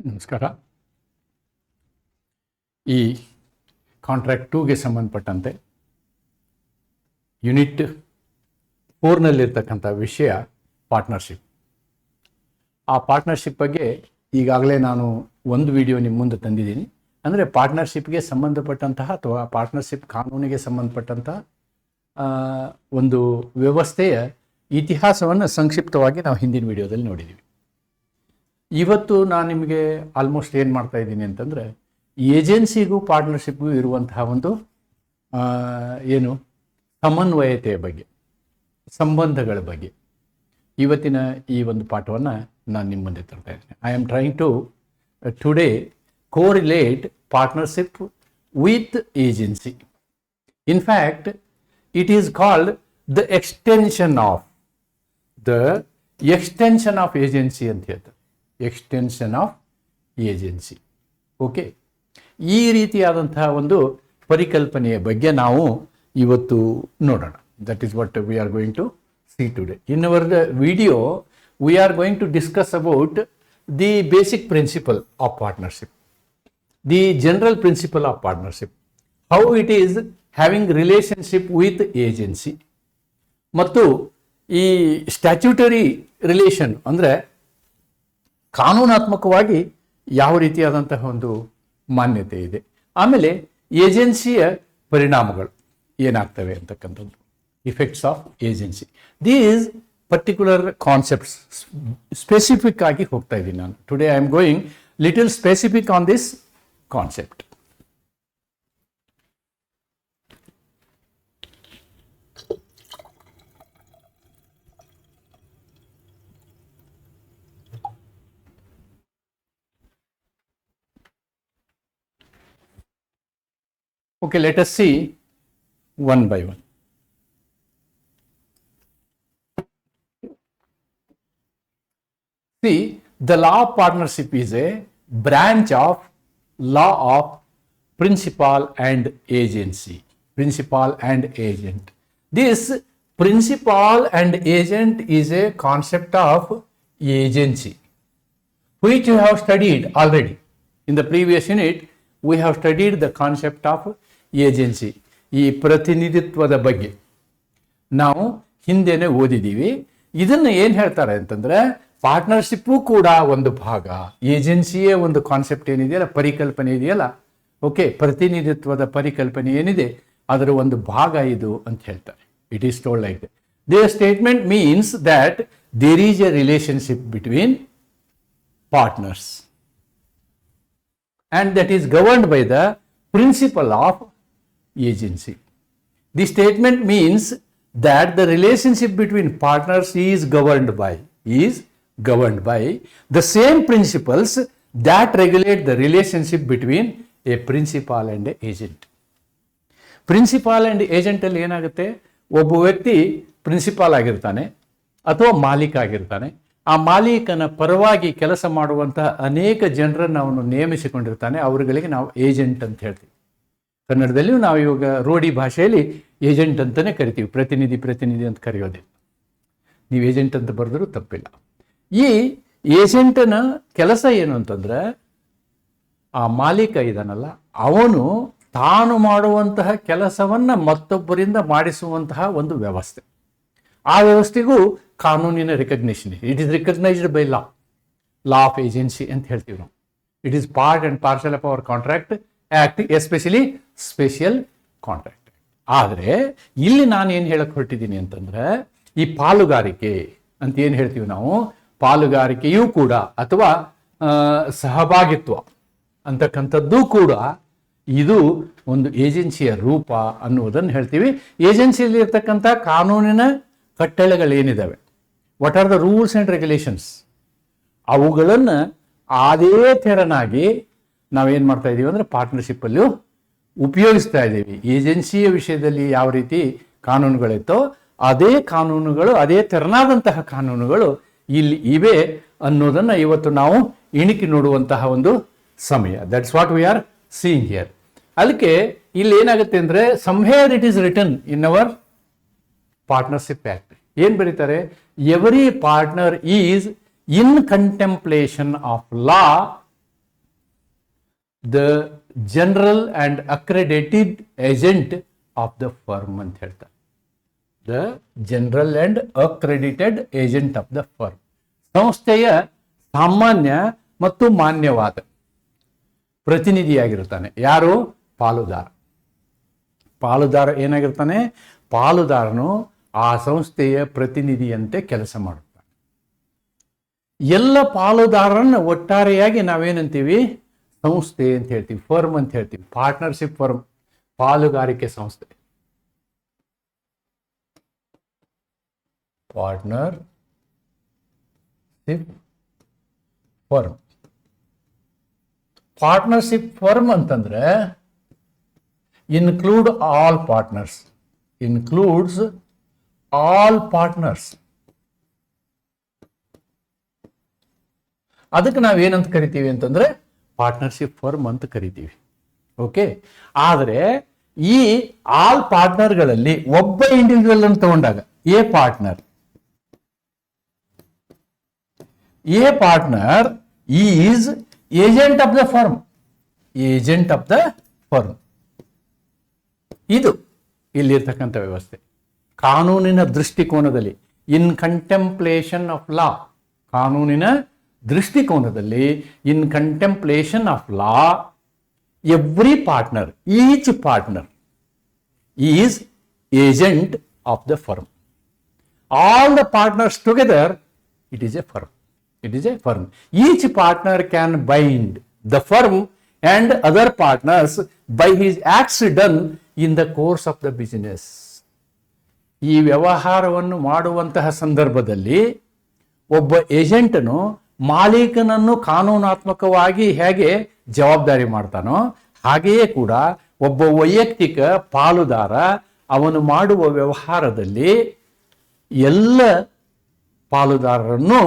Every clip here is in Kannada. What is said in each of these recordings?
ನಮಸ್ಕಾರ. ಈ ಕಾಂಟ್ರಾಕ್ಟ್ 2ಗೆ ಸಂಬಂಧಪಟ್ಟಂತೆ ಯೂನಿಟ್ 4ನಲ್ಲಿರ್ತಕ್ಕಂಥ ವಿಷಯ ಪಾರ್ಟ್ನರ್ಶಿಪ್. ಆ ಪಾರ್ಟ್ನರ್ಶಿಪ್ ಬಗ್ಗೆ ಈಗಾಗಲೇ ನಾನು ಒಂದು ವಿಡಿಯೋ ನಿಮ್ಮ ಮುಂದೆ ತಂದಿದ್ದೀನಿ. ಅಂದರೆ ಪಾರ್ಟ್ನರ್ಶಿಪ್ಗೆ ಸಂಬಂಧಪಟ್ಟಂತಹ ಅಥವಾ ಪಾರ್ಟ್ನರ್ಶಿಪ್ ಕಾನೂನಿಗೆ ಸಂಬಂಧಪಟ್ಟಂತಹ ಒಂದು ವ್ಯವಸ್ಥೆಯ ಇತಿಹಾಸವನ್ನು ಸಂಕ್ಷಿಪ್ತವಾಗಿ ನಾವು ಹಿಂದಿನ ವಿಡಿಯೋದಲ್ಲಿ ನೋಡಿದ್ದೀವಿ. ಇವತ್ತು ನಾನು ನಿಮಗೆ ಆಲ್ಮೋಸ್ಟ್ ಏನು ಮಾಡ್ತಾ ಇದ್ದೀನಿ ಅಂತಂದರೆ, ಏಜೆನ್ಸಿಗೂ ಪಾರ್ಟ್ನರ್ಶಿಪ್ಗೂ ಇರುವಂತಹ ಒಂದು ಸಮನ್ವಯತೆಯ ಬಗ್ಗೆ, ಸಂಬಂಧಗಳ ಬಗ್ಗೆ ಇವತ್ತಿನ ಈ ಒಂದು ಪಾಠವನ್ನು ನಾನು ನಿಮ್ಮ ಮುಂದೆ ತರ್ತಾ ಇದ್ದೀನಿ. I am trying to today correlate partnership with agency. In fact it is called the extension of agency ಅಂತ ಹೇಳ್ತಾರೆ. Extension of agency. ಓಕೆ, ಈ ರೀತಿಯಾದಂತಹ ಒಂದು ಪರಿಕಲ್ಪನೆಯ ಬಗ್ಗೆ ನಾವು ಇವತ್ತು ನೋಡೋಣ. That is what we are going to see today. In our video, we are going to discuss about the basic principle of partnership, the general principle of partnership, how it is having relationship with agency, ಮತ್ತು ಈ ಸ್ಟ್ಯಾಚ್ಯೂಟರಿ ರಿಲೇಷನ್ ಅಂದರೆ ಕಾನೂನಾತ್ಮಕವಾಗಿ ಯಾವ ರೀತಿಯಾದಂತಹ ಒಂದು ಮಾನ್ಯತೆ ಇದೆ, ಆಮೇಲೆ ಏಜೆನ್ಸಿಯ ಪರಿಣಾಮಗಳು ಏನಾಗ್ತವೆ ಅಂತಕ್ಕಂಥದ್ದು, effects of agency. These particular concepts specific ಆಗಿ ಹೋಗ್ತಾ ಇದ್ದೀನಿ ನಾನು. Today I am going little specific on this concept. Okay, let us see one by one. See, the law of partnership is a branch of law of principal and agency. Principal and agent. This principal and agent is a concept of agency, which we have studied already. In the previous unit, we have studied the concept of agency. ಈ ಪ್ರತಿನಿಧಿತ್ವದ ಬಗ್ಗೆ ನಾವು ಹಿಂದೆನೇ ಓದಿದ್ದೀವಿ. ಇದನ್ನು ಏನು ಹೇಳ್ತಾರೆ ಅಂತಂದರೆ, ಪಾರ್ಟ್ನರ್ಶಿಪ್ಪು ಕೂಡ ಒಂದು ಭಾಗ, ಏಜೆನ್ಸಿಯೇ ಒಂದು ಕಾನ್ಸೆಪ್ಟ್ ಏನಿದೆಯಲ್ಲ, ಪರಿಕಲ್ಪನೆ ಇದೆಯಲ್ಲ, ಓಕೆ, ಪ್ರತಿನಿಧಿತ್ವದ ಪರಿಕಲ್ಪನೆ ಏನಿದೆ ಅದರ ಒಂದು ಭಾಗ ಇದು ಅಂತ ಹೇಳ್ತಾರೆ. It is told like that. Their statement means that there is a relationship between partners and that is governed by the principle of agency. The statement means that the relationship between partners is governed by the same principles that regulate the relationship between a principal and a agent. Principal and agent ಅಲ್ಲಿ ಏನಾಗುತ್ತೆ, ಒಬ್ಬ ವ್ಯಕ್ತಿ ಪ್ರಿನ್ಸಿಪಾಲ್ ಆಗಿರ್ತಾನೆ ಅಥವಾ ಮಾಲೀಕ ಆಗಿರ್ತಾನೆ. ಆ ಮಾಲೀಕನ ಪರವಾಗಿ ಕೆಲಸ ಮಾಡುವಂತಹ ಅನೇಕ ಜನರನ್ನು ಅವನು ನೇಮಿಸಿಕೊಂಡಿರ್ತಾನೆ. ಅವರುಗಳಿಗೆ ನಾವು ಏಜೆಂಟ್ ಅಂತ ಹೇಳ್ತೀವಿ. ಕನ್ನಡದಲ್ಲಿಯೂ ನಾವು ಇವಾಗ ರೂಢಿ ಭಾಷೆಯಲ್ಲಿ ಏಜೆಂಟ್ ಅಂತಲೇ ಕರಿತೀವಿ, ಪ್ರತಿನಿಧಿ ಅಂತ ಕರೆಯೋದಿಲ್ಲ. ನೀವು ಏಜೆಂಟ್ ಅಂತ ಬರೆದರೂ ತಪ್ಪಿಲ್ಲ. ಈ ಏಜೆಂಟನ ಕೆಲಸ ಏನು ಅಂತಂದರೆ, ಆ ಮಾಲೀಕ ಇದಾನಲ್ಲ, ಅವನು ತಾನು ಮಾಡುವಂತಹ ಕೆಲಸವನ್ನು ಮತ್ತೊಬ್ಬರಿಂದ ಮಾಡಿಸುವಂತಹ ಒಂದು ವ್ಯವಸ್ಥೆ. ಆ ವ್ಯವಸ್ಥೆಗೂ ಕಾನೂನಿನ ರಿಕಗ್ನಿಷನ್ ಇದೆ. It is recognised by law of agency ಅಂತ ಹೇಳ್ತೀವಿ ನಾವು. It is part and parcel of our contract act, especially special contract. ಆದರೆ ಇಲ್ಲಿ ನಾನು ಏನು ಹೇಳಕ್ಕೆ ಹೊರಟಿದ್ದೀನಿ ಅಂತಂದರೆ, ಈ ಪಾಲುಗಾರಿಕೆ ಅಂತ ಏನು ಹೇಳ್ತೀವಿ ನಾವು, ಪಾಲುಗಾರಿಕೆಯೂ ಕೂಡ ಅಥವಾ ಸಹಭಾಗಿತ್ವ ಅಂತಕ್ಕಂಥದ್ದು ಕೂಡ ಇದು ಒಂದು ಏಜೆನ್ಸಿಯ ರೂಪ ಅನ್ನುವುದನ್ನು ಹೇಳ್ತೀವಿ. ಏಜೆನ್ಸಿಯಲ್ಲಿ ಇರ್ತಕ್ಕಂಥ ಕಾನೂನಿನ ಕಟ್ಟಳೆಗಳೇನಿದ್ದಾವೆ, what are the rules and regulations, ಅವುಗಳನ್ನು ಅದೇ ಥರನಾಗಿ ನಾವೇನು ಮಾಡ್ತಾ ಇದ್ದೀವಿ ಅಂದರೆ ಪಾರ್ಟ್ನರ್ಶಿಪ್ಪಲ್ಲೂ ಉಪಯೋಗಿಸ್ತಾ ಇದ್ದೀವಿ. ಏಜೆನ್ಸಿಯ ವಿಷಯದಲ್ಲಿ ಯಾವ ರೀತಿ ಕಾನೂನುಗಳಿತ್ತೋ ಅದೇ ಕಾನೂನುಗಳು, ಅದೇ ತೆರನಾದಂತಹ ಕಾನೂನುಗಳು ಇಲ್ಲಿ ಇವೆ ಅನ್ನೋದನ್ನು ಇವತ್ತು ನಾವು ಇಣಿಕಿ ನೋಡುವಂತಹ ಒಂದು ಸಮಯ. That's what we are seeing here. ಅದಕ್ಕೆ ಇಲ್ಲಿ ಏನಾಗುತ್ತೆ ಅಂದರೆ, somewhere it is written in our partnership act. ಏನು ಬರೀತಾರೆ, every partner is in contemplation of law the general and accredited agent of the firm ಅಂತ ಹೇಳ್ತಾರೆ. The general and accredited agent of the firm, ಸಂಸ್ಥೆಯ ಸಾಮಾನ್ಯ ಮತ್ತು ಮಾನ್ಯವಾದ ಪ್ರತಿನಿಧಿಯಾಗಿರ್ತಾನೆ. ಯಾರು? ಪಾಲುದಾರ. ಪಾಲುದಾರ ಏನಾಗಿರ್ತಾನೆ? ಪಾಲುದಾರನು ಆ ಸಂಸ್ಥೆಯ ಪ್ರತಿನಿಧಿಯಂತೆ ಕೆಲಸ ಮಾಡುತ್ತಾನೆ. ಎಲ್ಲ ಪಾಲುದಾರರನ್ನು ಒಟ್ಟಾರೆಯಾಗಿ ನಾವೇನಂತೀವಿ? ಸಂಸ್ಥೆ ಅಂತ ಹೇಳ್ತೀವಿ, ಫರ್ಮ್ ಅಂತ ಹೇಳ್ತೀವಿ. ಪಾರ್ಟ್ನರ್ಶಿಪ್ ಫರ್ಮ್, ಪಾಲುಗಾರಿಕೆ ಸಂಸ್ಥೆ. Partnership firm. ಪಾರ್ಟ್ನರ್ಶಿಪ್ ಫರ್ಮ್ ಅಂತಂದ್ರೆ include all partners, includes all partners. ಅದಕ್ಕೆ ನಾವೇನಂತ ಕರಿತೀವಿ ಅಂತಂದ್ರೆ ಪಾರ್ಟ್ನರ್ಶಿಪ್ ಫರ್ಮ್ ಅಂತ ಕರಿತೀವಿ. ಓಕೆ. ಆದರೆ ಈ ಆಲ್ ಪಾರ್ಟ್ನರ್ಗಳಲ್ಲಿ ಒಬ್ಬ ಇಂಡಿವಿಜುವಲ್ ಅನ್ನು ತಗೊಂಡಾಗ A partner is agent of the firm, agent of the firm. ಇದು ಇಲ್ಲಿರ್ತಕ್ಕಂಥ ವ್ಯವಸ್ಥೆ. ಕಾನೂನಿನ ದೃಷ್ಟಿಕೋನದಲ್ಲಿ, ಇನ್ ಕಂಟೆಂಪ್ಲೇಷನ್ ಆಫ್ ಲಾ, ಕಾನೂನಿನ ದೃಷ್ಟಿಕೋನದಲ್ಲಿ, in contemplation of law, every partner, each partner is agent of the firm. All the partners together, it is a firm. It is a firm. Each partner can bind the firm and other partners by his acts done in the course of the business. ಈ ವ್ಯವಹಾರವನ್ನು ಮಾಡುವಂತಹ ಸಂದರ್ಭದಲ್ಲಿ ಒಬ್ಬ ಏಜೆಂಟನು ಮಾಲೀಕನನ್ನು ಕಾನೂನಾತ್ಮಕವಾಗಿ ಹೇಗೆ ಜವಾಬ್ದಾರಿ ಮಾಡ್ತಾನೋ ಹಾಗೆಯೇ ಕೂಡ ಒಬ್ಬ ವೈಯಕ್ತಿಕ ಪಾಲುದಾರ ಅವನು ಮಾಡುವ ವ್ಯವಹಾರದಲ್ಲಿ ಎಲ್ಲ ಪಾಲುದಾರರನ್ನು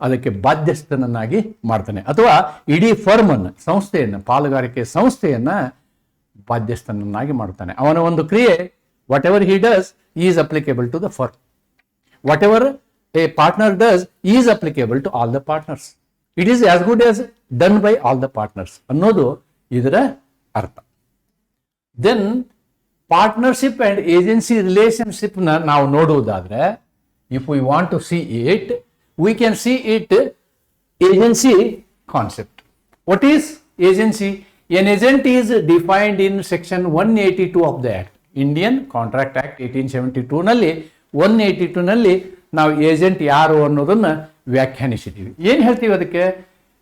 ಅದಕ್ಕೆ ಬಾಧ್ಯಸ್ಥನನ್ನಾಗಿ ಮಾಡ್ತಾನೆ, ಅಥವಾ ಇಡೀ ಫರ್ಮ್ ಅನ್ನು, ಸಂಸ್ಥೆಯನ್ನು, ಪಾಲುಗಾರಿಕೆ ಸಂಸ್ಥೆಯನ್ನ ಬಾಧ್ಯಸ್ಥನನ್ನಾಗಿ ಮಾಡ್ತಾನೆ. ಅವನ ಒಂದು ಕ್ರಿಯೆ, whatever he does is applicable to the firm, whatever a partner does is applicable to all the partners. It is as good as done by all the partners ಅನ್ನೋದು ಇದರ ಅರ್ಥ. Then partnership and agency relationship ನಾವು ನೋಡುವುದಾದ್ರೆ, if we want to see it, we can see it agency concept. What is agency? An agent is defined in section 182 of the act, Indian Contract Act 1872 ನಲ್ಲಿ 182 ನಲ್ಲಿ ನಾವು ಏಜೆಂಟ್ ಯಾರು ಅನ್ನೋದನ್ನ ವ್ಯಾಖ್ಯಾನಿಸಿದ್ದೀವಿ. ಏನು ಹೇಳ್ತೀವಿ ಅದಕ್ಕೆ?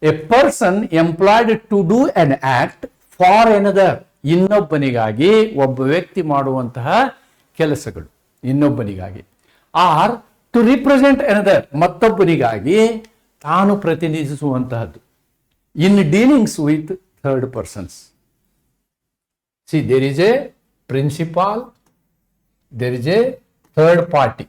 A person employed to do an act for another, ಇನ್ನೊಬ್ಬನಿಗಾಗಿ ಒಬ್ಬ ವ್ಯಕ್ತಿ ಮಾಡುವಂತಹ ಕೆಲಸಗಳು ಇನ್ನೊಬ್ಬನಿಗಾಗಿ. ಆರ್ ಟು ರಿಪ್ರೆಸೆಂಟ್ ಎನದರ್, ಮತ್ತೊಬ್ಬನಿಗಾಗಿ ತಾನು ಪ್ರತಿನಿಧಿಸುವಂತಹದ್ದು. In dealings with third persons, see there is a principal, there is a third party.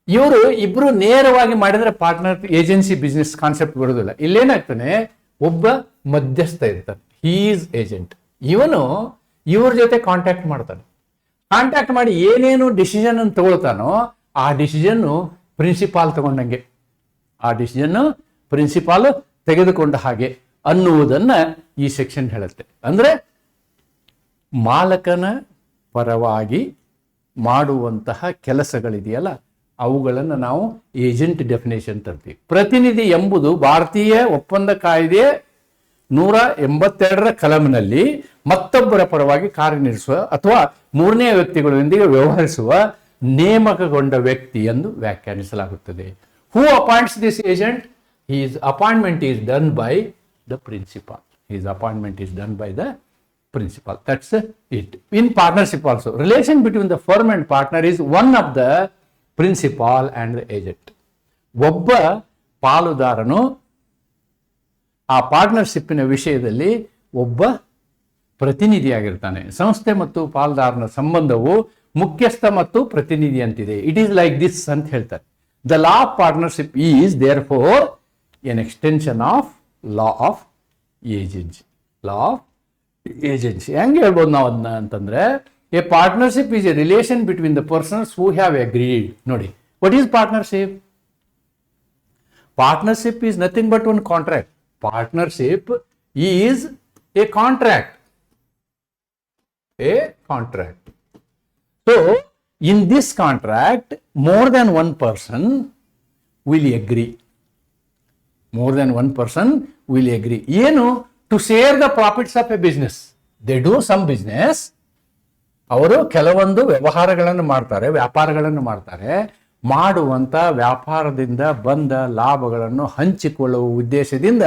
ಇವರು ಇಬ್ರು ನೇರವಾಗಿ ಮಾಡಿದ್ರೆ ಪಾರ್ಟ್ನರ್ ಏಜೆನ್ಸಿ ಬಿಸ್ನೆಸ್ ಕಾನ್ಸೆಪ್ಟ್ ಬರೋದಿಲ್ಲ. ಇಲ್ಲೇನಾಗ್ತಾನೆ, ಒಬ್ಬ ಮಧ್ಯಸ್ಥ ಇರ್ತಾನೆ, ಹೀ ಈಸ್ ಏಜೆಂಟ್. ಇವನು ಇವ್ರ ಜೊತೆ ಕಾಂಟ್ಯಾಕ್ಟ್ ಮಾಡ್ತಾನೆ. ಕಾಂಟ್ಯಾಕ್ಟ್ ಮಾಡಿ ಏನೇನು ಡಿಸಿಷನ್ ಅನ್ನು ತಗೊಳ್ತಾನೋ ಆ ಡಿಸಿಷನ್ನು ಪ್ರಿನ್ಸಿಪಾಲ್ ತಗೊಂಡಂಗೆ, ಆ ಡಿಸಿಷನ್ ಪ್ರಿನ್ಸಿಪಾಲ್ ತೆಗೆದುಕೊಂಡ ಹಾಗೆ ಅನ್ನುವುದನ್ನ ಈ ಸೆಕ್ಷನ್ ಹೇಳುತ್ತೆ. ಅಂದ್ರೆ ಮಾಲಕನ ಪರವಾಗಿ ಮಾಡುವಂತಹ ಕೆಲಸಗಳಿದೆಯಲ್ಲ, ಅವುಗಳನ್ನು ನಾವು ಏಜೆಂಟ್ ಡೆಫಿನೇಷನ್ ತರ್ತೀವಿ. ಪ್ರತಿನಿಧಿ ಎಂಬುದು ಭಾರತೀಯ ಒಪ್ಪಂದ ಕಾಯ್ದೆ 182ರ ಕಲಂನಲ್ಲಿ ಮತ್ತೊಬ್ಬರ ಪರವಾಗಿ ಕಾರ್ಯನಿರ್ವಹಿಸುವ ಅಥವಾ ಮೂರನೇ ವ್ಯಕ್ತಿಗಳೊಂದಿಗೆ ವ್ಯವಹರಿಸುವ ನೇಮಕಗೊಂಡ ವ್ಯಕ್ತಿ ಎಂದು ವ್ಯಾಖ್ಯಾನಿಸಲಾಗುತ್ತದೆ. Who appoints this agent? His appointment is done by the principal. His appointment is done by the principal. That's it. In partnership also, relation between the firm and partner is one of the principal and the agent. ಒಬ್ಬ ಪಾಲುದಾರನು ಆ ಪಾರ್ಟ್ನರ್ಶಿಪ್ಪಿನ ವಿಷಯದಲ್ಲಿ ಒಬ್ಬ ಪ್ರತಿನಿಧಿಯಾಗಿರ್ತಾನೆ. ಸಂಸ್ಥೆ ಮತ್ತು ಪಾಲುದಾರನ ಸಂಬಂಧವು ಮುಖ್ಯಸ್ಥ ಮತ್ತು ಪ್ರತಿನಿಧಿ ಅಂತಿದೆ. ಇಟ್ ಈಸ್ ಲೈಕ್ ದಿಸ್ ಅಂತ ಹೇಳ್ತಾರೆ. The law of partnership is therefore an extension of law of agency. Law of agency ಹೆಂಗೆ ಹೇಳ್ಬೋದು ನಾವು ಅದನ್ನ ಅಂತಂದ್ರೆ, a partnership is a relation between the persons who have agreed. ನೋಡಿ, what is partnership? Partnership is nothing but one contract. Partnership is A contract. A contract. So, in this contract, more than one person will agree. More than one person will agree. ಏನು? To share the profits of a business. They do some business. ಅವರು ಕೆಲವೊಂದು ವ್ಯವಹಾರಗಳನ್ನು ಮಾಡ್ತಾರೆ, ವ್ಯಾಪಾರಗಳನ್ನು ಮಾಡ್ತಾರೆ. ಮಾಡುವಂಥ ವ್ಯಾಪಾರದಿಂದ ಬಂದ ಲಾಭಗಳನ್ನು ಹಂಚಿಕೊಳ್ಳುವ ಉದ್ದೇಶದಿಂದ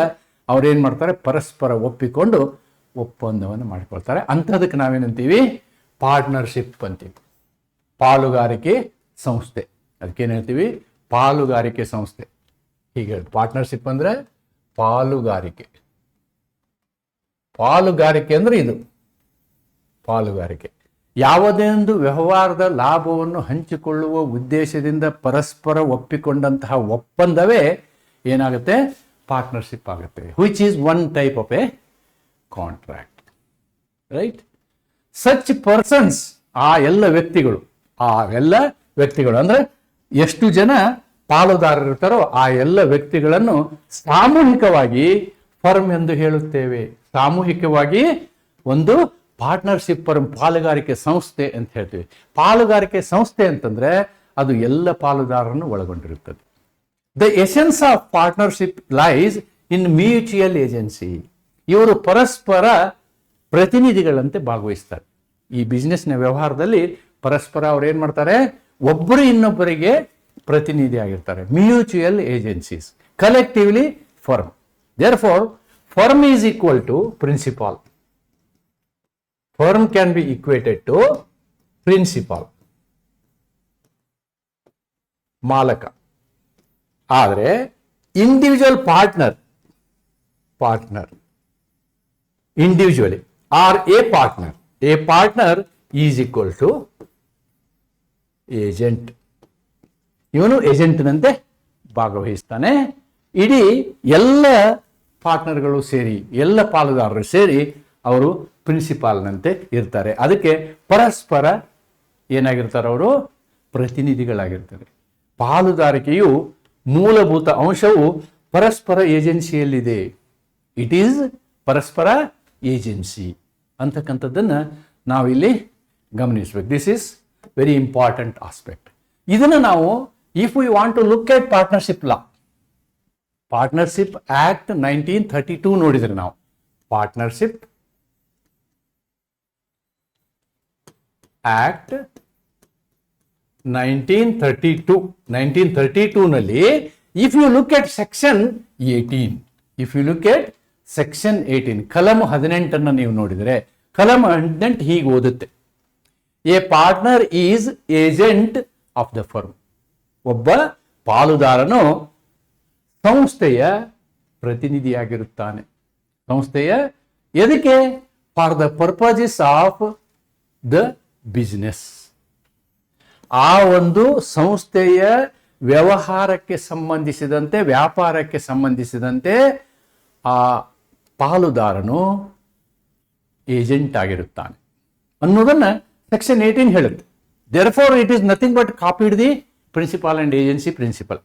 ಅವ್ರೇನು ಮಾಡ್ತಾರೆ? ಪರಸ್ಪರ ಒಪ್ಪಿಕೊಂಡು ಒಪ್ಪಂದವನ್ನು ಮಾಡಿಕೊಳ್ತಾರೆ. ಅಂಥದಕ್ಕೆ ನಾವೇನಂತೀವಿ? ಪಾರ್ಟ್ನರ್ಶಿಪ್ ಅಂತೀವಿ. ಪಾಲುಗಾರಿಕೆ ಸಂಸ್ಥೆ. ಅದಕ್ಕೇನು ಹೇಳ್ತೀವಿ? ಪಾಲುಗಾರಿಕೆ ಸಂಸ್ಥೆ. ಹೀಗೆ ಪಾರ್ಟ್ನರ್ಶಿಪ್ ಅಂದರೆ ಪಾಲುಗಾರಿಕೆ. ಪಾಲುಗಾರಿಕೆ ಅಂದರೆ ಇದು ಪಾಲುಗಾರಿಕೆ. ಯಾವುದೇ ಒಂದು ವ್ಯವಹಾರದ ಲಾಭವನ್ನು ಹಂಚಿಕೊಳ್ಳುವ ಉದ್ದೇಶದಿಂದ ಪರಸ್ಪರ ಒಪ್ಪಿಕೊಂಡಂತಹ ಒಪ್ಪಂದವೇ ಏನಾಗುತ್ತೆ? ಪಾರ್ಟ್ನರ್ಶಿಪ್ ಆಗುತ್ತೆ. Which is one type of A contract, right? Such persons, ಆ ಎಲ್ಲ ವ್ಯಕ್ತಿಗಳು ಅಂದ್ರೆ ಎಷ್ಟು ಜನ ಪಾಲುದಾರರು ಇರ್ತಾರೋ ಆ ಎಲ್ಲ ವ್ಯಕ್ತಿಗಳನ್ನು ಸಾಮೂಹಿಕವಾಗಿ ಫರ್ಮ್ ಎಂದು ಹೇಳುತ್ತೇವೆ. ಸಾಮೂಹಿಕವಾಗಿ ಒಂದು ಪಾರ್ಟ್ನರ್ಶಿಪ್ ಫರ್ಮ್, ಪಾಲುಗಾರಿಕೆ ಸಂಸ್ಥೆ ಅಂತ ಹೇಳ್ತೀವಿ. ಪಾಲುಗಾರಿಕೆ ಸಂಸ್ಥೆ ಅಂತಂದ್ರೆ ಅದು ಎಲ್ಲ ಪಾಲುದಾರರನ್ನು ಒಳಗೊಂಡಿರುತ್ತದೆ. The essence of partnership lies in mutual agency. ಇವರು ಪರಸ್ಪರ ಪ್ರತಿನಿಧಿಗಳಂತೆ ಭಾಗವಹಿಸ್ತಾರೆ. ಈ ಬಿಸ್ನೆಸ್ನ ವ್ಯವಹಾರದಲ್ಲಿ ಪರಸ್ಪರ ಅವ್ರು ಏನು ಮಾಡ್ತಾರೆ? ಒಬ್ಬರು ಇನ್ನೊಬ್ಬರಿಗೆ ಪ್ರತಿನಿಧಿ ಆಗಿರ್ತಾರೆ. Mutual agencies, collectively firm. Therefore firm is equal to principal. Firm can be equated to principal, ಮಾಲಕ. ಆದರೆ individual partner individually or a partner is equal to agent. ಇವನು ಏಜೆಂಟ್ನಂತೆ ಭಾಗವಹಿಸ್ತಾನೆ. ಇಡೀ ಎಲ್ಲ ಪಾರ್ಟ್ನರ್ಗಳು ಸೇರಿ, ಎಲ್ಲ ಪಾಲುದಾರರು ಸೇರಿ ಅವರು ಪ್ರಿನ್ಸಿಪಾಲ್ನಂತೆ ಇರ್ತಾರೆ. ಅದಕ್ಕೆ ಪರಸ್ಪರ ಏನಾಗಿರ್ತಾರೆ? ಅವರು ಪ್ರತಿನಿಧಿಗಳಾಗಿರ್ತಾರೆ. ಪಾಲುದಾರಿಕೆಯು ಮೂಲಭೂತ ಅಂಶವು ಪರಸ್ಪರ ಏಜೆನ್ಸಿಯಲ್ಲಿದೆ. ಇಟ್ ಈಸ್ ಪರಸ್ಪರ ಏಜೆನ್ಸಿ ಅಂತಕ್ಕಂಥದ್ದನ್ನು ನಾವಿಲ್ಲಿ ಗಮನಿಸಬೇಕು. This is very important aspect. ಇದನ್ನು ನಾವು if we want to look at partnership law, partnership act 1932 ನೋಡಿದ್ರೆ ನಾವು ಪಾರ್ಟ್ನರ್ಶಿಪ್ ಆಕ್ಟ್ 1932 ನಲ್ಲಿ if you look at section 18, ಕಲಂ 18 ನೀವು ನೋಡಿದರೆ, ಕಲಂ 18 ಹೀಗೆ ಓದುತ್ತೆ: a partner is agent of the firm. ಒಬ್ಬ ಪಾಲುದಾರನು ಸಂಸ್ಥೆಯ ಪ್ರತಿನಿಧಿಯಾಗಿರುತ್ತಾನೆ. ಸಂಸ್ಥೆಯ ಎದಕ್ಕೆ? For the purposes of the business. ಆ ಒಂದು ಸಂಸ್ಥೆಯ ವ್ಯವಹಾರಕ್ಕೆ ಸಂಬಂಧಿಸಿದಂತೆ, ವ್ಯಾಪಾರಕ್ಕೆ ಸಂಬಂಧಿಸಿದಂತೆ ಆ ಪಾಲುದಾರನು ಏಜೆಂಟ್ ಆಗಿರುತ್ತಾನೆ ಅನ್ನೋದನ್ನು ಸೆಕ್ಷನ್ 18 ಹೇಳುತ್ತೆ. Therefore, it is nothing but copied the principal and agency principle.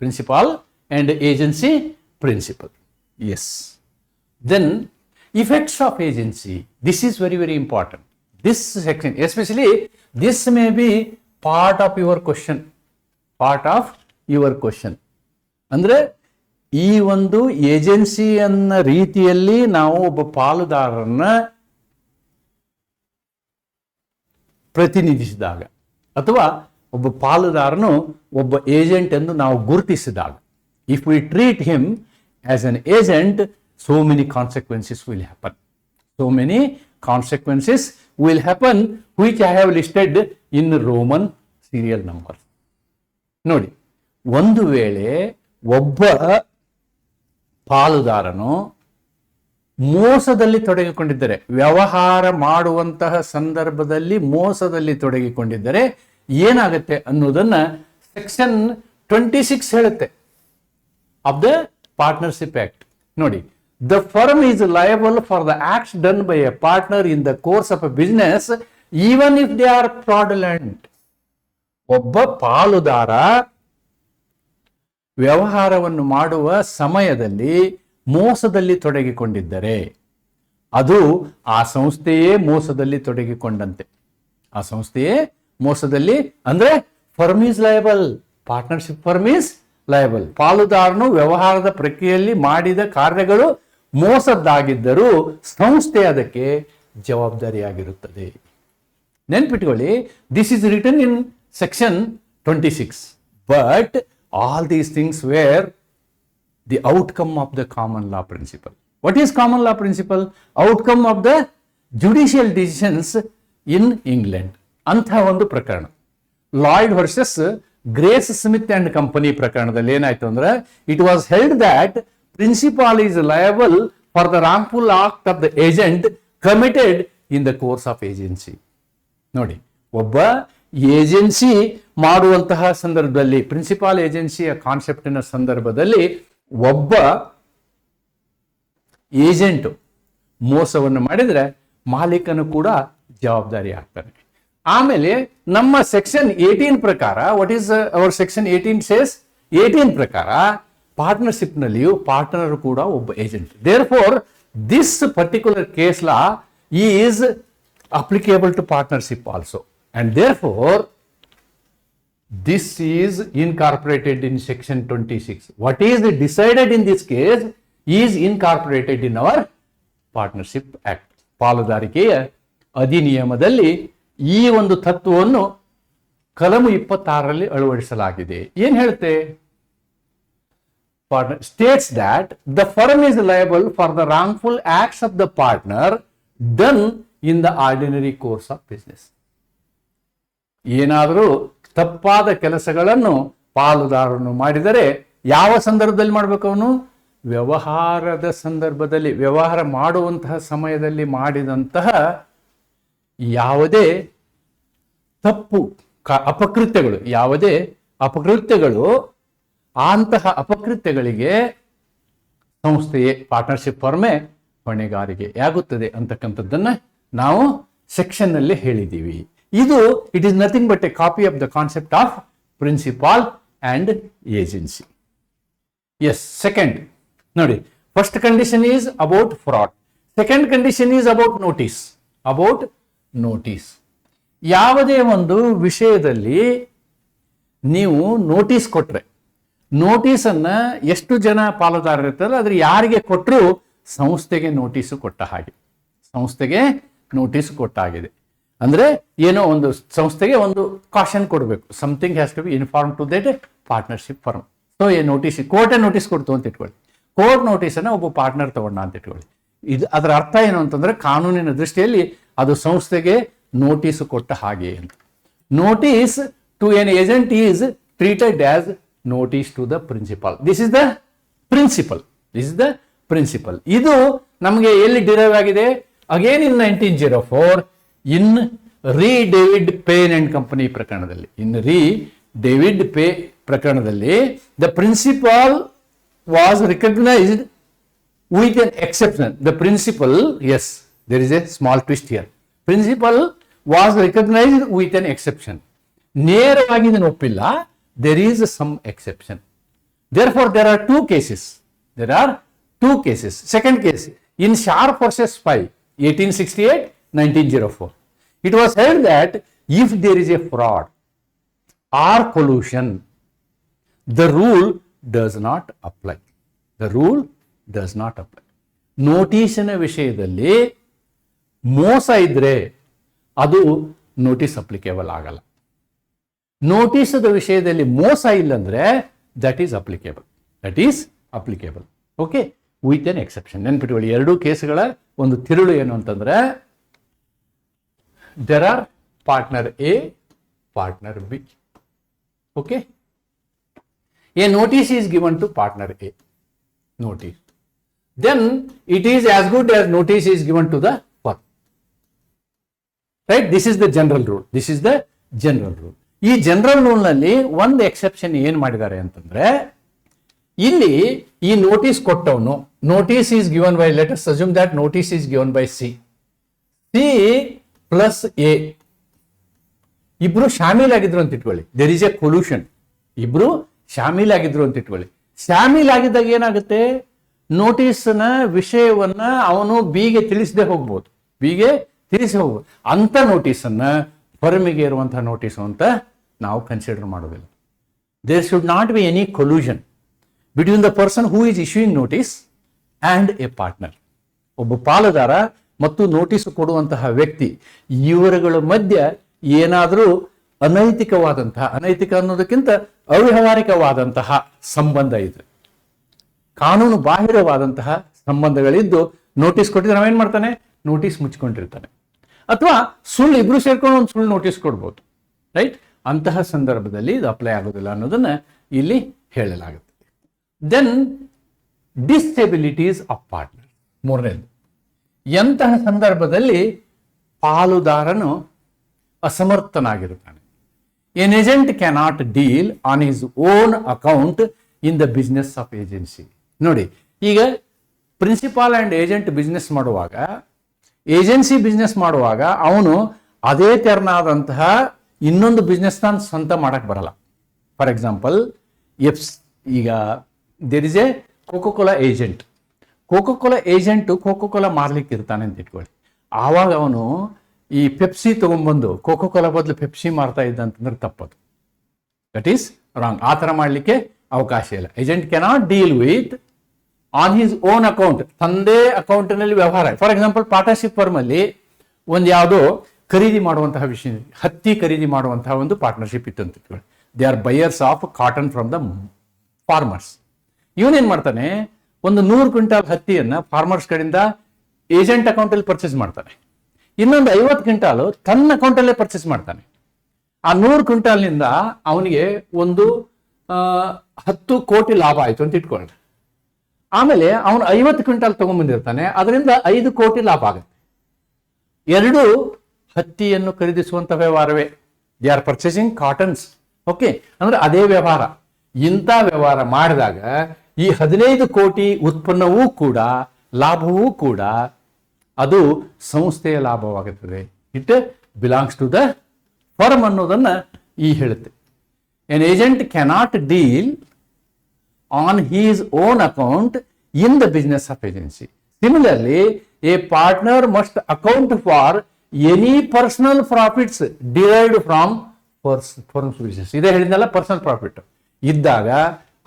Principal and agency principle. Yes. Then, effects of agency. This is very, very important. This section, especially, this may be part of your question. ಅಂದರೆ ಈ ಒಂದು ಏಜೆನ್ಸಿ ಅನ್ನ ರೀತಿಯಲ್ಲಿ ನಾವು ಒಬ್ಬ ಪಾಲುದಾರರನ್ನ ಪ್ರತಿನಿಧಿಸಿದಾಗ ಅಥವಾ ಒಬ್ಬ ಪಾಲುದಾರನು ಒಬ್ಬ ಏಜೆಂಟ್ ಎಂದು ನಾವು ಗುರುತಿಸಿದಾಗ, if we treat him as an agent, so many consequences will happen, which I have listed in Roman serial number. ನೋಡಿ, ಒಂದು ವೇಳೆ ಒಬ್ಬ ಪಾಲುದಾರನು ಮೋಸದಲ್ಲಿ ತೊಡಗಿಕೊಂಡಿದ್ದರೆ, ವ್ಯವಹಾರ ಮಾಡುವಂತಹ ಸಂದರ್ಭದಲ್ಲಿ ಮೋಸದಲ್ಲಿ ತೊಡಗಿಕೊಂಡಿದ್ದರೆ ಏನಾಗುತ್ತೆ ಅನ್ನೋದನ್ನ ಸೆಕ್ಷನ್ 26 ಹೇಳುತ್ತೆ ಆಫ್ ದ ಪಾರ್ಟ್ನರ್ಶಿಪ್ ಆಕ್ಟ್. ನೋಡಿ, the firm is liable for the acts done by a partner in the course of a business even if they are fraudulent. ಒಬ್ಬ ಪಾಲುದಾರ ವ್ಯವಹಾರವನ್ನು ಮಾಡುವ ಸಮಯದಲ್ಲಿ ಮೋಸದಲ್ಲಿ ತೊಡಗಿಕೊಂಡಿದ್ದರೆ ಅದು ಆ ಸಂಸ್ಥೆಯೇ ಮೋಸದಲ್ಲಿ ತೊಡಗಿಕೊಂಡಂತೆ. ಆ ಸಂಸ್ಥೆಯೇ ಮೋಸದಲ್ಲಿ ಅಂದ್ರೆ firm is liable, partnership firm is liable. ಪಾಲುದಾರನು ವ್ಯವಹಾರದ ಪ್ರಕ್ರಿಯೆಯಲ್ಲಿ ಮಾಡಿದ ಕಾರ್ಯಗಳು ಮೋಸದ್ದಾಗಿದ್ದರೂ ಸಂಸ್ಥೆ ಅದಕ್ಕೆ ಜವಾಬ್ದಾರಿಯಾಗಿರುತ್ತದೆ. ನೆನ್ಪಿಟ್ಕೊಳ್ಳಿ, this is written in section 26, but all these things were the outcome of the common law principle. What is common law principle? Outcome of the judicial decisions in England. ಅಂತಹ ಒಂದು ಪ್ರಕರಣ Lloyd versus Grace Smith and company ಪ್ರಕರಣದಲ್ಲಿ ಏನಾಯ್ತು ಅಂದ್ರೆ, it was held that principal is liable for the wrongful act of the agent committed in the course of agency. ನೋಡಿ, ಒಬ್ಬ ಏಜೆನ್ಸಿ ಮಾಡುವಂತಹ ಸಂದರ್ಭದಲ್ಲಿ, ಪ್ರಿನ್ಸಿಪಾಲ್ ಏಜೆನ್ಸಿಯ ಕಾನ್ಸೆಪ್ಟಿನ ಸಂದರ್ಭದಲ್ಲಿ ಒಬ್ಬ ಏಜೆಂಟ್ ಮೋಸವನ್ನು ಮಾಡಿದ್ರೆ ಮಾಲೀಕನು ಕೂಡ ಜವಾಬ್ದಾರಿ ಆಗ್ತಾನೆ. ಆಮೇಲೆ ನಮ್ಮ ಸೆಕ್ಷನ್ 18 ಪ್ರಕಾರ, what is our section 18 says, 18 ಪ್ರಕಾರ ಪಾರ್ಟ್ನರ್ಶಿಪ್ ನಲ್ಲಿಯೂ ಪಾರ್ಟ್ನರ್ ಕೂಡ ಒಬ್ಬ agent. Therefore this particular case law is applicable to partnership also, and therefore this is incorporated in section 26. What is decided in this case is incorporated in our partnership act. ಪಾಲುದಾರಿಕೆಯ ಅಧಿನಿಯಮದಲ್ಲಿ ಈ ಒಂದು ತತ್ವವನ್ನು ಕಲಮು 26ರಲ್ಲಿ ಅಳವಡಿಸಲಾಗಿದೆ. ಏನ್ ಹೇಳುತ್ತೆ? States that the firm is liable for the wrongful acts of the partner done in the ordinary course of business. ಏನಾದರೂ ತಪ್ಪಾದ ಕೆಲಸಗಳನ್ನು ಪಾಲುದಾರನು ಮಾಡಿದರೆ ಯಾವ ಸಂದರ್ಭದಲ್ಲಿ ಮಾಡಬೇಕು? ಅವನು ವ್ಯವಹಾರದ ಸಂದರ್ಭದಲ್ಲಿ, ವ್ಯವಹಾರ ಮಾಡುವಂತಹ ಸಮಯದಲ್ಲಿ ಮಾಡಿದಂತಹ ಯಾವುದೇ ತಪ್ಪು ಅಪಕೃತ್ಯಗಳು, ಯಾವುದೇ ಅಪಕೃತ್ಯಗಳು, ಅಂತಹ ಅಪಕೃತ್ಯಗಳಿಗೆ ಸಂಸ್ಥೆಯೇ, ಪಾರ್ಟ್ನರ್ಶಿಪ್ ಫರ್ಮೇ ಹೊಣೆಗಾರಿಕೆ ಆಗುತ್ತದೆ ಅಂತಕ್ಕಂಥದ್ದನ್ನ ನಾವು ಸೆಕ್ಷನ್ ನಲ್ಲಿ ಹೇಳಿದ್ದೀವಿ. ಇದು it is nothing but a copy of the concept of principal and agency. Yes, second ನೋಡಿ, first condition is about fraud, second condition is about notice. About notice, ಯಾವುದೇ ಒಂದು ವಿಷಯದಲ್ಲಿ ನೀವು ನೋಟಿಸ್ ಕೊಟ್ರೆ, ನೋಟಿಸ್ ಅನ್ನ ಎಷ್ಟು ಜನ ಪಾಲುದಾರರು ಇರ್ತಾರೆ ಅದ್ರ ಯಾರಿಗೆ ಕೊಟ್ಟರು ಸಂಸ್ಥೆಗೆ ನೋಟಿಸ್ ಕೊಟ್ಟ ಹಾಗೆ, ಸಂಸ್ಥೆಗೆ ನೋಟಿಸ್ ಕೊಟ್ಟಾಗಿದೆ. ಅಂದ್ರೆ ಏನೋ ಒಂದು ಸಂಸ್ಥೆಗೆ ಒಂದು ಕಾಷನ್ ಕೊಡಬೇಕು, something has to be inform to that partnership firm. So ಈ ನೋಟಿಸ್, ಕೋರ್ಟೇ ನೋಟಿಸ್ ಕೊಡ್ತು ಅಂತ ಇಟ್ಕೊಳ್ಳಿ, ಕೋರ್ಟ್ ನೋಟಿಸ್ ಅನ್ನ ಒಬ್ಬ ಪಾರ್ಟ್ನರ್ ತಗೊಂಡ ಅಂತ ಇಟ್ಕೊಳ್ಳಿ. ಇದು ಅದರ ಅರ್ಥ ಏನು ಅಂತಂದ್ರೆ, ಕಾನೂನಿನ ದೃಷ್ಟಿಯಲ್ಲಿ ಅದು ಸಂಸ್ಥೆಗೆ ನೋಟಿಸ್ ಕೊಟ್ಟ ಹಾಗೆ ಅಂತ. Notice to an agent is treated as notice to the principal. This is the principal, this is the principal. ಇದು ನಮಗೆ ಎಲ್ಲಿ ಡಿರೈವ್ ಆಗಿದೆ? Again in 1904 in re David pain and company ಪ್ರಕರಣದಲ್ಲಿ, ಇನ್ ರೀ ಡೇವಿಡ್ ಪೇ ಪ್ರಕರಣದಲ್ಲಿ the principal was recognised with an exception. The principal, yes, there is a small twist here, principal was recognised with an exception. ನೇರವಾಗಿ ಇದನ್ನು ಒಪ್ಪಿಲ್ಲ, there is some exception. Therefore, there are two cases. There are two cases. Second case, in Sharp versus Pye, 1868, 1904. It was held that if there is a fraud or collusion, the rule does not apply. The rule does not apply. ನೋಟಿಸಿನ ವಿಷಯದಲ್ಲಿ ಮೋಸ ಇದ್ರೆ ಅದು ನೋಟಿಸ್ ಅಪ್ಲಿಕೇಬಲ್ ಆಗಲ್ಲ. ನೋಟಿಸದ ವಿಷಯದಲ್ಲಿ ಮೋಸ ಇಲ್ಲಂದ್ರೆ that is applicable, that is applicable. Okay, with an exception. ನೆನ್ಪಿಟ್ಕೊಳ್ಳಿ, ಎರಡೂ ಕೇಸ್ಗಳ ಒಂದು ತಿರುಳು ಏನು ಅಂತಂದ್ರೆ, there are partner A, partner B. Okay, a notice is given to partner A, notice, then it is as good as notice is given to the firm. Right? This is the general rule. This is the general rule. ಈ ಜನರಲ್ ರೂಲ್ ನಲ್ಲಿ ಒಂದು ಎಕ್ಸೆಪ್ಷನ್ ಏನ್ ಮಾಡಿದ್ದಾರೆ ಅಂತಂದ್ರೆ, ಇಲ್ಲಿ ಈ ನೋಟಿಸ್ ಕೊಟ್ಟವನು, notice is given by, let us assume that notice is given by C plus A, ಇಬ್ರು ಶಾಮೀಲಾಗಿದ್ರು ಅಂತ ಇಟ್ಕೊಳ್ಳಿ. ದೇರ್ ಇಸ್ ಎ ಕೊಲ್ಯೂಷನ್, ಇಬ್ರು ಶಾಮೀಲಾಗಿದ್ರು ಅಂತ ಇಟ್ಕೊಳ್ಳಿ. ಶಾಮೀಲಾಗಿದ್ದಾಗ ಏನಾಗುತ್ತೆ? ನೋಟಿಸ್ನ ವಿಷಯವನ್ನ ಅವನು ಬಿಗೆ ತಿಳಿಸದೆ ಹೋಗ್ಬೋದು, ಬಿಗೆ ತಿಳಿಸಿ ಹೋಗ್ಬೋದು. ಅಂಥ ನೋಟಿಸನ್ನು ಫರ್ಮಿಗೆ ಇರುವಂತಹ ನೋಟಿಸು ಅಂತ ನಾವು ಕನ್ಸಿಡರ್ ಮಾಡೋದಿಲ್ಲ. There should not be any collusion between the person who is issuing notice and a partner. ಒಬ್ಬ ಪಾಲುದಾರ ಮತ್ತು ನೋಟಿಸ್ ಕೊಡುವಂತಹ ವ್ಯಕ್ತಿ, ಇವರುಗಳ ಮಧ್ಯೆ ಏನಾದರೂ ಅನೈತಿಕ ಅನ್ನೋದಕ್ಕಿಂತ ಅವ್ಯವಹಾರಿಕವಾದಂತಹ ಸಂಬಂಧ ಇದೆ, ಕಾನೂನು ಬಾಹಿರವಾದಂತಹ ಸಂಬಂಧಗಳಿದ್ದು ನೋಟಿಸ್ ಕೊಟ್ಟಿದ್ರೆ ನಾವೇನ್ ಮಾಡ್ತಾನೆ, ನೋಟಿಸ್ ಮುಚ್ಕೊಂಡಿರ್ತಾನೆ. ಅಥವಾ ಸುಳ್ಳು, ಇಬ್ರು ಸೇರ್ಕೊಂಡು ಒಂದು ಸುಳ್ಳು ನೋಟಿಸ್ ಕೊಡ್ಬೋದು, ರೈಟ್? ಅಂತಹ ಸಂದರ್ಭದಲ್ಲಿ ಇದು ಅಪ್ಲೈ ಆಗೋದಿಲ್ಲ ಅನ್ನೋದನ್ನ ಇಲ್ಲಿ ಹೇಳಲಾಗುತ್ತೆ. Then disabilities of partner. ಮೂರನೇದು, ಎಂತಹ ಸಂದರ್ಭದಲ್ಲಿ ಪಾಲುದಾರನು ಅಸಮರ್ಥನಾಗಿರುತ್ತಾನೆ. An agent cannot deal on his own account in the business of agency. ನೋಡಿ, ಈಗ ಪ್ರಿನ್ಸಿಪಾಲ್ ಆ್ಯಂಡ್ ಏಜೆಂಟ್ ಬಿಸ್ನೆಸ್ ಮಾಡುವಾಗ, ಏಜೆನ್ಸಿ ಬಿಸ್ನೆಸ್ ಮಾಡುವಾಗ ಅವನು ಅದೇ ತೆರನಾದಂತಹ ಇನ್ನೊಂದು ಬಿಸ್ನೆಸ್ ನಾನು ಸ್ವಂತ ಮಾಡಕ್ಕೆ ಬರಲ್ಲ. ಫಾರ್ ಎಕ್ಸಾಂಪಲ್, ಈಗ there is a Coca-Cola agent. Coca-Cola agent Coca-Cola ಮಾರ್ಲಿಕ್ಕೆ ಇರ್ತಾನೆ ಅಂತ ಇಟ್ಕೊಳ್ಳಿ. ಆವಾಗ ಅವನು ಈ ಪೆಪ್ಸಿ ತಗೊಂಡ್ಬಂದು ಕೋಕೋಕೋಲಾ ಬದಲು ಪೆಪ್ಸಿ ಮಾರ್ತಾ ಇದ್ದ ಅಂತಂದ್ರೆ ತಪ್ಪದು. That is wrong. ಆ ಥರ ಮಾಡಲಿಕ್ಕೆ ಅವಕಾಶ ಇಲ್ಲ. Agent cannot deal with on his own account, ತಂದೆ ಅಕೌಂಟ್ನಲ್ಲಿ ವ್ಯವಹಾರ. ಫಾರ್ ಎಕ್ಸಾಂಪಲ್, ಪಾರ್ಟ್ನರ್ಶಿಪ್ ಫರ್ಮ್ ಅಲ್ಲಿ ಒಂದು ಯಾವುದೋ ಖರೀದಿ ಮಾಡುವಂತಹ ವಿಷಯ, ಹತ್ತಿ ಖರೀದಿ ಮಾಡುವಂತಹ ಒಂದು ಪಾರ್ಟ್ನರ್ಶಿಪ್ ಇತ್ತು ಅಂತ ಇಟ್ಕೊಳ್ಳಿ. They are buyers of cotton from the farmers. ಇವನೇನ್ ಮಾಡ್ತಾನೆ, ಒಂದು 100 ಕ್ವಿಂಟಾಲ್ ಹತ್ತಿಯನ್ನ ಫಾರ್ಮರ್ಸ್ ಕಡೆಯಿಂದ ಏಜೆಂಟ್ ಅಕೌಂಟಲ್ಲಿ ಪರ್ಚೇಸ್ ಮಾಡ್ತಾನೆ. ಇನ್ನೊಂದು 50 ಕ್ವಿಂಟಾಲು ತನ್ನ ಅಕೌಂಟಲ್ಲೇ ಪರ್ಚೇಸ್ ಮಾಡ್ತಾನೆ. ಆ 100 ಕ್ವಿಂಟಾಲ್ನಿಂದ ಅವನಿಗೆ ಒಂದು 10 ಕೋಟಿ ಲಾಭ ಆಯಿತು ಅಂತ ಇಟ್ಕೊಳ್ಳಿ. ಆಮೇಲೆ ಅವನು 50 ಕ್ವಿಂಟಾಲ್ ತಗೊಂಡ್ಬಂದಿರ್ತಾನೆ, ಅದರಿಂದ 5 ಕೋಟಿ ಲಾಭ ಆಗುತ್ತೆ. ಎರಡು ಹತ್ತಿಯನ್ನು ಖರೀದಿಸುವಂತ ವ್ಯವಹಾರವೇ. They are purchasing cottons. Okay, ಅಂದ್ರೆ ಅದೇ ವ್ಯವಹಾರ. ಇಂಥ ವ್ಯವಹಾರ ಮಾಡಿದಾಗ ಈ 15 ಕೋಟಿ ಉತ್ಪನ್ನವೂ ಕೂಡ, ಲಾಭವೂ ಕೂಡ ಅದು ಸಂಸ್ಥೆಯ ಲಾಭವಾಗುತ್ತದೆ. It belongs to the firm ಅನ್ನೋದನ್ನ ಈ ಹೇಳುತ್ತೆ. An agent cannot deal on his own account in the business of agency. Similarly, a partner must account for any personal profits derived from firm's business. ಇದೇ ಹೇಳಿದ್ನಲ್ಲ, ಪರ್ಸನಲ್ ಪ್ರಾಫಿಟ್ ಇದ್ದಾಗ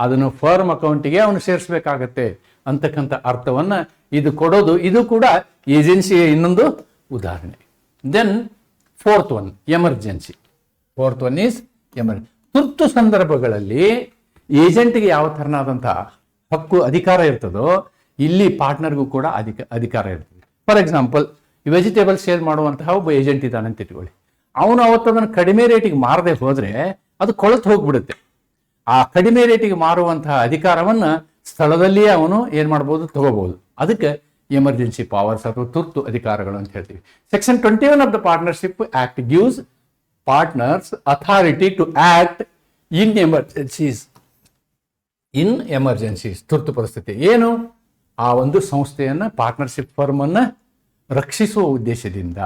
ಅದನ್ನು ಫರ್ಮ್ ಅಕೌಂಟಿಗೆ ಅವನು ಸೇರಿಸಬೇಕಾಗತ್ತೆ ಅಂತಕ್ಕಂಥ ಅರ್ಥವನ್ನ ಇದು ಕೊಡೋದು. ಇದು ಕೂಡ ಏಜೆನ್ಸಿಯ ಇನ್ನೊಂದು ಉದಾಹರಣೆ. Then fourth one, emergency. Fourth one is emergency. ತುರ್ತು ಸಂದರ್ಭಗಳಲ್ಲಿ ಏಜೆಂಟ್ಗೆ ಯಾವ ಥರನಾದಂತಹ ಹಕ್ಕು ಅಧಿಕಾರ ಇರ್ತದೋ, ಇಲ್ಲಿ ಪಾರ್ಟ್ನರ್ಗೂ ಕೂಡ ಅಧಿಕಾರ ಇರ್ತದೆ. ಫಾರ್ ಎಕ್ಸಾಂಪಲ್, ವೆಜಿಟೇಬಲ್ ಸೇಲ್ ಮಾಡುವಂತಹ ಒಬ್ಬ ಏಜೆಂಟ್ ಇದ್ದಾನೆ ಅಂತ ಇಟ್ಕೊಳ್ಳಿ. ಅವನು ಅವತ್ತು ಅದನ್ನು ಕಡಿಮೆ ರೇಟಿಗೆ ಮಾರದೆ ಹೋದ್ರೆ ಅದು ಕೊಳತು ಹೋಗ್ಬಿಡುತ್ತೆ. ಆ ಕಡಿಮೆ ರೇಟಿಗೆ ಮಾರುವಂತಹ ಅಧಿಕಾರವನ್ನ ಸ್ಥಳದಲ್ಲಿಯೇ ಅವನು ಏನ್ ಮಾಡ್ಬೋದು, ತಗೋಬಹುದು. ಅದಕ್ಕೆ ಎಮರ್ಜೆನ್ಸಿ ಪವರ್ಸ್ ಅಥವಾ ತುರ್ತು ಅಧಿಕಾರಗಳು ಅಂತ ಹೇಳ್ತೀವಿ. Section 21 of the partnership act gives partners authority to act in emergencies. ತುರ್ತು ಪರಿಸ್ಥಿತಿ ಏನು, ಆ ಒಂದು ಸಂಸ್ಥೆಯನ್ನ, ಪಾರ್ಟ್ನರ್ಶಿಪ್ ಫರ್ಮ್ ಅನ್ನ ರಕ್ಷಿಸುವ ಉದ್ದೇಶದಿಂದ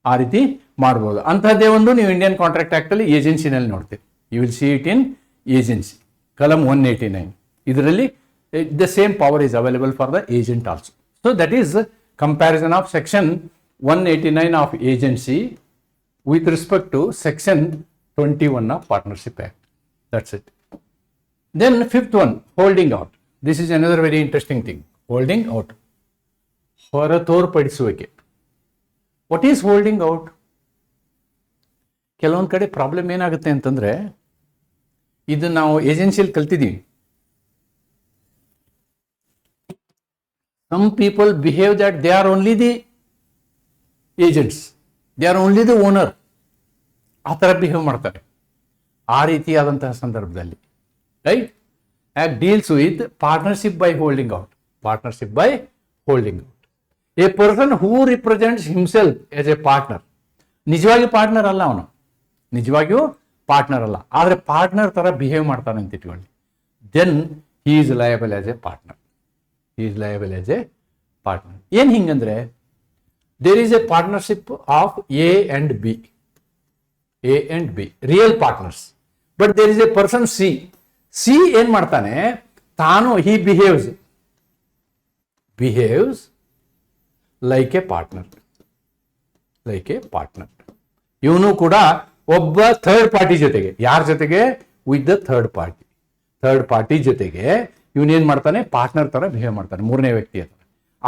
ಆ ರೀತಿ ಮಾಡ್ಬೋದು. ಅಂತಹದ್ದೇ ಒಂದು ನೀವು ಇಂಡಿಯನ್ ಕಾಂಟ್ರಾಕ್ಟ್ ಆಕ್ಟ್ ಅಲ್ಲಿ ಏಜೆನ್ಸಿನಲ್ಲಿ ನೋಡ್ತೀವಿ. You will see it in agency, ಕಲಂ 189. ಇದರಲ್ಲಿ the same power is available for the agent also. So that is comparison of section 189 of agency with respect to section 21 of partnership act. That's it. Then fifth one, holding out. This is another very interesting thing. Holding out. ಹೊರತೋರ್ಪಡಿಸುವಿಕೆ. What is holding out? ಕೆಲವೊಂದು ಕಡೆ ಪ್ರಾಬ್ಲಮ್ ಏನಾಗುತ್ತೆ ಅಂತಂದ್ರೆ, ಇದು ನಾವು ಏಜೆನ್ಸಿಯಲ್ಲಿ ಕಲ್ತಿದ್ದೀವಿ. Some people behave that they are only the agents. They are only the owner. ಆ ಥರ ಬಿಹೇವ್ ಮಾಡ್ತಾರೆ. ಆ ರೀತಿಯಾದಂತಹ ಸಂದರ್ಭದಲ್ಲಿ right act deals with partnership by holding out. Partnership by holding out. A person who represents himself as a partner. ನಿಜವಾಗಿ ಪಾರ್ಟ್ನರ್ ಅಲ್ಲ ಅವನು, ನಿಜವಾಗಿಯೂ ಪಾರ್ಟ್ನರ್ ಅಲ್ಲ, ಆದರೆ ಪಾರ್ಟ್ನರ್ ಥರ ಬಿಹೇವ್ ಮಾಡ್ತಾನೆ ಅಂತ ಇಟ್ಕೊಳ್ಳಿ. Then he is liable as a partner. He is liable as a partner. ಏನು ಹಿಂಗಂದ್ರೆ, there is a partnership of A and B. A and B, real partners. But there is a person C. C ಏನ್ ಮಾಡ್ತಾನೆ, ತಾನು he behaves behaves like A partner. ಇವನು ಕೂಡ ಒಬ್ಬ ಥರ್ಡ್ ಪಾರ್ಟಿ ಜೊತೆಗೆ, ಯಾರ ಜೊತೆಗೆ? ವಿತ್ ದ ಥರ್ಡ್ ಪಾರ್ಟಿ ಜೊತೆಗೆ ಇವನೇನ್ ಮಾಡ್ತಾನೆ? ಪಾರ್ಟ್ನರ್ ತರ ಬಿಹೇವ್ ಮಾಡ್ತಾನೆ, ಮೂರನೇ ವ್ಯಕ್ತಿ ಹತ್ರ.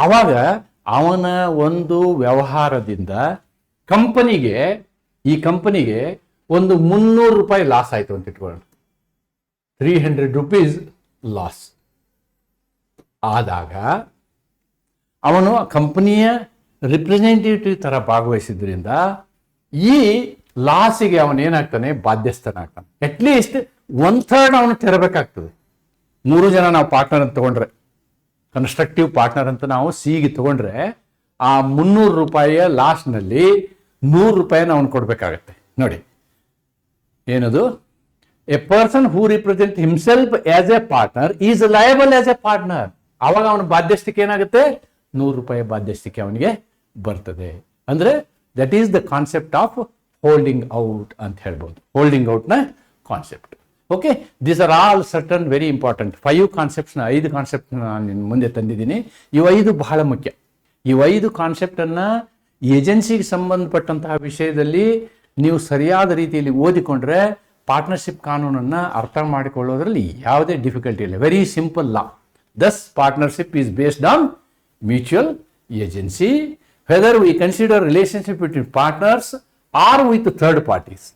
ಆವಾಗ ಅವನ ಒಂದು ವ್ಯವಹಾರದಿಂದ ಈ ಕಂಪನಿಗೆ ಒಂದು 300 ರೂಪಾಯಿ ಲಾಸ್ ಆಯ್ತು ಅಂತ ಇಟ್ಕೊಳ್ಳೋಣ. 300 rupees ಲಾಸ್ ಆದಾಗ ಅವನು ಕಂಪನಿಯ ರಿಪ್ರೆಸೆಂಟೇಟಿವ್ ತರ ಭಾಗವಹಿಸಿದ್ರಿಂದ ಈ ಲಾಸಿಗೆ ಅವನೇನಾಗ್ತಾನೆ? ಬಾಧ್ಯಸ್ಥನಾಗ್ತಾನೆ. ಅಟ್ಲೀಸ್ಟ್ 1/3 ಅವನು ತೆರಬೇಕಾಗ್ತದೆ. 3 ಜನ ನಾವು ಪಾರ್ಟ್ನರ್ ಅಂತ ತಗೊಂಡ್ರೆ, ಕನ್ಸ್ಟ್ರಕ್ಟಿವ್ ಪಾರ್ಟ್ನರ್ ಅಂತ ನಾವು ಸಿಗೆ ತಗೊಂಡ್ರೆ, ಆ 300 ರೂಪಾಯಿಯ ಲಾಸ್ಟ್ನಲ್ಲಿ 100 ರೂಪಾಯಿನ ಅವನು ಕೊಡ್ಬೇಕಾಗತ್ತೆ. ನೋಡಿ ಏನದು? A person who represent himself as a partner is liable as a partner. ಅವಾಗ ಅವನ ಬಾಧ್ಯಸ್ಥಿಕೆ ಏನಾಗುತ್ತೆ? 100 ರೂಪಾಯಿ ಬಾಧ್ಯಸ್ಥಿಕೆ ಅವನಿಗೆ ಬರ್ತದೆ. ಅಂದ್ರೆ that is the concept of holding out ಅಂತ ಹೇಳ್ಬೋದು. ಹೋಲ್ಡಿಂಗ್ ಔಟ್ನ concept. Okay, these are all certain very important. 5 concept ನಾನು ನಿನ್ನ ಮುಂದೆ ತಂದಿದ್ದೀನಿ. ಇವು 5 ಬಹಳ ಮುಖ್ಯ. ಈ 5 ಕಾನ್ಸೆಪ್ಟನ್ನು ಏಜೆನ್ಸಿಗೆ ಸಂಬಂಧಪಟ್ಟಂತಹ ವಿಷಯದಲ್ಲಿ ನೀವು ಸರಿಯಾದ ರೀತಿಯಲ್ಲಿ ಓದಿಕೊಂಡ್ರೆ ಪಾರ್ಟ್ನರ್ಶಿಪ್ ಕಾನೂನನ್ನು ಅರ್ಥ ಮಾಡಿಕೊಳ್ಳೋದ್ರಲ್ಲಿ ಯಾವುದೇ ಡಿಫಿಕಲ್ಟಿ ಇಲ್ಲ. Very simple law. Thus partnership is based on mutual agency, whether we consider relationship between partners or with third parties.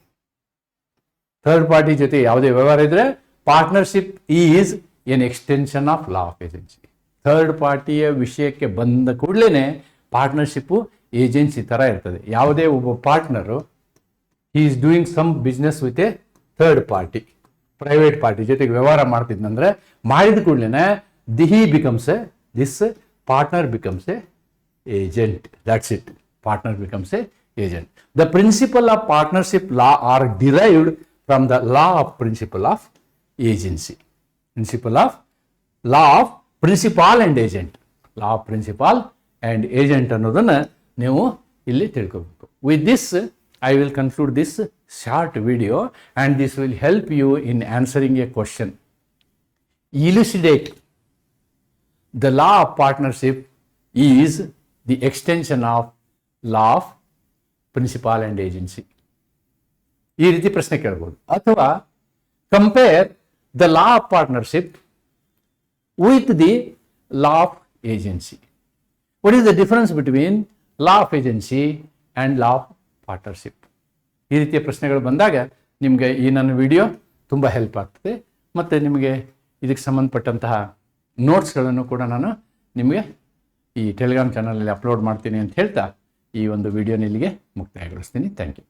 Third party ಜೊತೆ ಯಾವುದೇ ವ್ಯವಹಾರ ಇದ್ರೆ partnership is an extension of law of agency. Third ಪಾರ್ಟಿಯ ವಿಷಯಕ್ಕೆ ಬಂದ ಕೂಡಲೇ ಪಾರ್ಟ್ನರ್ಶಿಪ್ಪು ಏಜೆನ್ಸಿ ಥರ ಇರ್ತದೆ. ಯಾವುದೇ ಒಬ್ಬ partner he is doing some business with a third party, private party ಜೊತೆಗೆ ವ್ಯವಹಾರ ಮಾಡ್ತಿದ್ನಂದ್ರೆ ಮಾಡಿದ ಕೂಡಲೇ this partner becomes a agent. That's it. Partner becomes a agent. The principle of partnership law are derived from the law of principle of agency. Law of principal and agent. Law of principal and agent ಅನ್ನೋದನ್ನು ನೀವು ಇಲ್ಲಿ ತಿಳ್ಕೋಬೇಕು. With this, I will conclude this short video and this will help you in answering a question. Elucidate the law of partnership is the extension of law of principal and agency. ಈ ರೀತಿ ಪ್ರಶ್ನೆ ಕೇಳ್ಬೋದು. ಅಥವಾ compare the law of partnership with the law of agency. What is the difference between law of agency and law of partnership? ಈ ರೀತಿಯ ಪ್ರಶ್ನೆಗಳು ಬಂದಾಗ ನಿಮಗೆ ಈ ನನ್ನ ವಿಡಿಯೋ ತುಂಬ ಹೆಲ್ಪ್ ಆಗ್ತದೆ. ಮತ್ತು ನಿಮಗೆ ಇದಕ್ಕೆ ಸಂಬಂಧಪಟ್ಟಂತಹ ನೋಟ್ಸ್ಗಳನ್ನು ಕೂಡ ನಾನು ನಿಮಗೆ ಈ ಟೆಲಿಗ್ರಾಮ್ ಚಾನಲಲ್ಲಿ ಅಪ್ಲೋಡ್ ಮಾಡ್ತೀನಿ ಅಂತ ಹೇಳ್ತಾ ಈ ಒಂದು ವಿಡಿಯೋನ ಇಲ್ಲಿಗೆ ಮುಕ್ತಾಯಗೊಳಿಸ್ತೀನಿ. Thank you.